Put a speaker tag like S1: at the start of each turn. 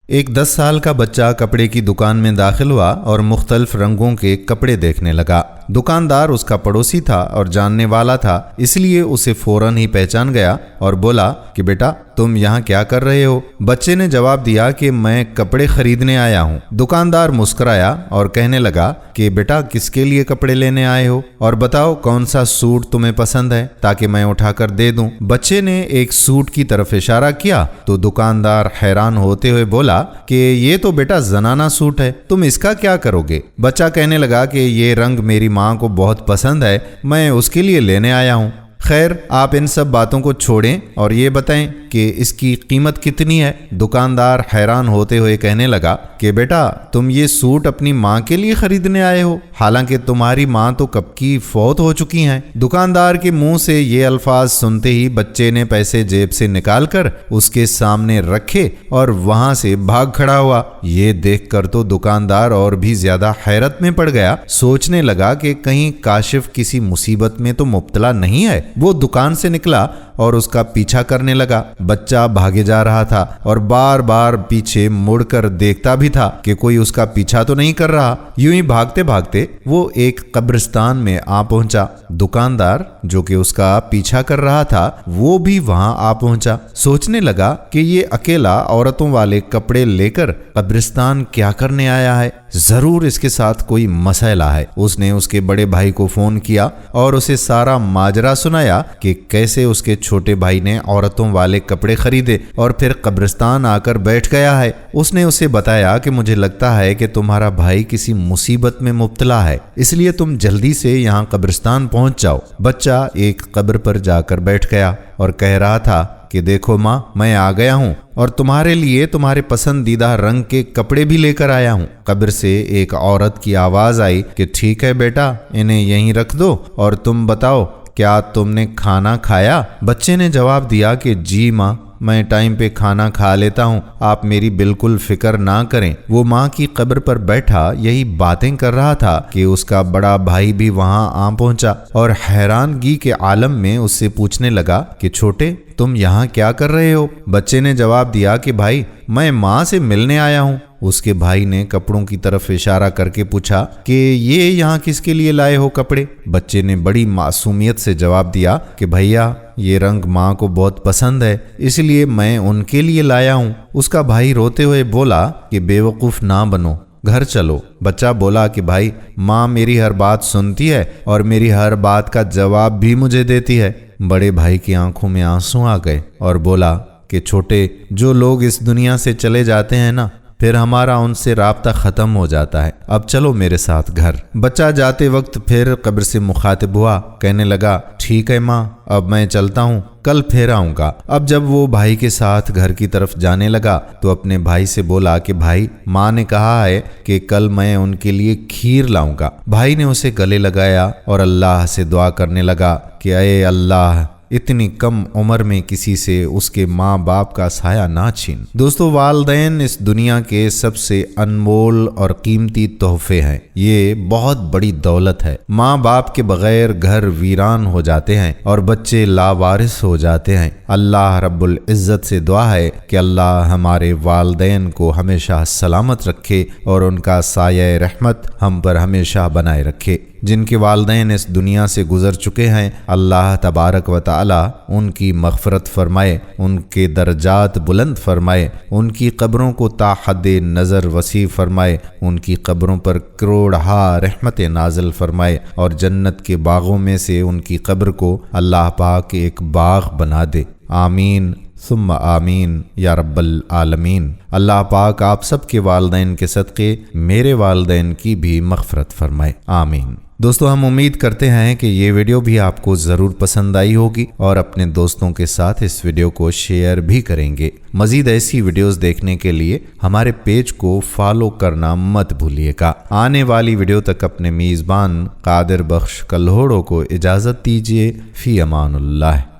S1: ایک 10 سال کا بچہ کپڑے کی دکان میں داخل ہوا اور مختلف رنگوں کے کپڑے دیکھنے لگا۔ دکاندار اس کا پڑوسی تھا اور جاننے والا تھا، اس لیے اسے فوراً ہی پہچان گیا اور بولا کہ بیٹا تم یہاں کیا کر رہے ہو؟ بچے نے جواب دیا کہ میں کپڑے خریدنے آیا ہوں۔ دکاندار مسکرایا اور کہنے لگا کہ بیٹا کس کے لیے کپڑے لینے آئے ہو اور بتاؤ کون سا سوٹ تمہیں پسند ہے تاکہ میں اٹھا کر دے دوں۔ بچے نے ایک سوٹ کی طرف اشارہ کیا تو دکاندار حیران ہوتے ہوئے بولا کہ یہ تو بیٹا زنانہ سوٹ ہے، تم اس کا کیا کرو گے؟ بچہ کہنے لگا کہ یہ رنگ میری ماں کو بہت پسند ہے، میں اس کے لیے لینے آیا ہوں۔ خیر آپ ان سب باتوں کو چھوڑیں اور یہ بتائیں کہ اس کی قیمت کتنی ہے؟ دکاندار حیران ہوتے ہوئے کہنے لگا کہ بیٹا تم یہ سوٹ اپنی ماں کے لیے خریدنے آئے ہو، حالانکہ تمہاری ماں تو کب کی فوت ہو چکی ہیں۔ دکاندار کے منہ سے یہ الفاظ سنتے ہی بچے نے پیسے جیب سے نکال کر اس کے سامنے رکھے اور وہاں سے بھاگ کھڑا ہوا۔ یہ دیکھ کر تو دکاندار اور بھی زیادہ حیرت میں پڑ گیا، سوچنے لگا کہ کہیں کاشف کسی مصیبت میں تو مبتلا نہیں ہے۔ وہ دکان سے نکلا اور اس کا پیچھا کرنے لگا۔ بچہ بھاگے جا رہا تھا اور بار بار پیچھے مڑ کر دیکھتا بھی تھا کہ کوئی اس کا پیچھا تو نہیں کر رہا۔ یوں ہی بھاگتے بھاگتے وہ ایک قبرستان میں آ پہنچا۔ دکاندار جو کہ اس کا پیچھا کر رہا تھا وہ بھی وہاں آ پہنچا۔ سوچنے لگا کہ یہ اکیلا عورتوں والے کپڑے لے کر قبرستان کیا کرنے آیا ہے، ضرور اس کے ساتھ کوئی مسئلہ ہے۔ اس نے اس کے بڑے بھائی کو فون کیا اور اسے سارا ماجرا سنایا کہ کیسے اس کے چھوٹے بھائی نے عورتوں والے کپڑے خریدے اور پھر قبرستان آ کر بیٹھ گیا ہے۔ اس نے اسے بتایا کہ مجھے لگتا ہے کہ تمہارا بھائی کسی مصیبت میں مبتلا ہے، اس لیے تم جلدی سے یہاں قبرستان پہنچ جاؤ۔ بچہ ایک قبر پر جا کر بیٹھ گیا اور کہہ رہا تھا کہ دیکھو ماں میں آ گیا ہوں اور تمہارے لیے تمہارے پسندیدہ رنگ کے کپڑے بھی لے کر آیا ہوں۔ قبر سے ایک عورت کی آواز آئی کہ ٹھیک ہے بیٹا انہیں یہیں رکھ دو اور تم بتاؤ کیا تم نے کھانا کھایا؟ بچے نے جواب دیا کہ جی ماں میں ٹائم پہ کھانا کھا لیتا ہوں، آپ میری بالکل فکر نہ کریں۔ وہ ماں کی قبر پر بیٹھا یہی باتیں کر رہا تھا کہ اس کا بڑا بھائی بھی وہاں آ پہنچا اور حیرانگی کے عالم میں اس سے پوچھنے لگا کہ چھوٹے تم یہاں کیا کر رہے ہو؟ بچے نے جواب دیا کہ بھائی میں ماں سے ملنے آیا ہوں۔ اس کے بھائی نے کپڑوں کی طرف اشارہ کر کے پوچھا کہ یہ یہاں کس کے لیے لائے ہو کپڑے؟ بچے نے بڑی معصومیت سے جواب دیا کہ بھیا یہ رنگ ماں کو بہت پسند ہے، اس لیے میں ان کے لیے لایا ہوں۔ اس کا بھائی روتے ہوئے بولا کہ بے وقوف نہ بنو، گھر چلو۔ بچہ بولا کہ بھائی ماں میری ہر بات سنتی ہے اور میری ہر بات کا جواب بھی مجھے دیتی ہے۔ بڑے بھائی کی آنکھوں میں آنسو آ گئے اور بولا کہ چھوٹے جو لوگ اس دنیا سے چلے جاتے ہیں نا پھر ہمارا ان سے رابطہ ختم ہو جاتا ہے، اب چلو میرے ساتھ گھر۔ بچہ جاتے وقت پھر قبر سے مخاطب ہوا، کہنے لگا ٹھیک ہے ماں اب میں چلتا ہوں، کل پھر آؤں گا۔ اب جب وہ بھائی کے ساتھ گھر کی طرف جانے لگا تو اپنے بھائی سے بولا کہ بھائی ماں نے کہا ہے کہ کل میں ان کے لیے کھیر لاؤں گا۔ بھائی نے اسے گلے لگایا اور اللہ سے دعا کرنے لگا کہ اے اللہ اتنی کم عمر میں کسی سے اس کے ماں باپ کا سایہ نہ چھین۔ دوستو والدین اس دنیا کے سب سے انمول اور قیمتی تحفے ہیں، یہ بہت بڑی دولت ہے۔ ماں باپ کے بغیر گھر ویران ہو جاتے ہیں اور بچے لاوارث ہو جاتے ہیں۔ اللہ رب العزت سے دعا ہے کہ اللہ ہمارے والدین کو ہمیشہ سلامت رکھے اور ان کا سایہ رحمت ہم پر ہمیشہ بنائے رکھے۔ جن کے والدین اس دنیا سے گزر چکے ہیں اللہ تبارک و تعالی ان کی مغفرت فرمائے، ان کے درجات بلند فرمائے، ان کی قبروں کو تا حد نظر وسیع فرمائے، ان کی قبروں پر کروڑہا رحمت نازل فرمائے اور جنت کے باغوں میں سے ان کی قبر کو اللہ پاک ایک باغ بنا دے۔ آمین ثم آمین یا رب العالمین۔ اللہ پاک آپ سب کے والدین کے صدقے میرے والدین کی بھی مغفرت فرمائے، آمین۔ دوستو ہم امید کرتے ہیں کہ یہ ویڈیو بھی آپ کو ضرور پسند آئی ہوگی اور اپنے دوستوں کے ساتھ اس ویڈیو کو شیئر بھی کریں گے۔ مزید ایسی ویڈیوز دیکھنے کے لیے ہمارے پیج کو فالو کرنا مت بھولیے گا۔ آنے والی ویڈیو تک اپنے میزبان قادر بخش کلہوڑو کو اجازت دیجیے۔ فی امان اللہ۔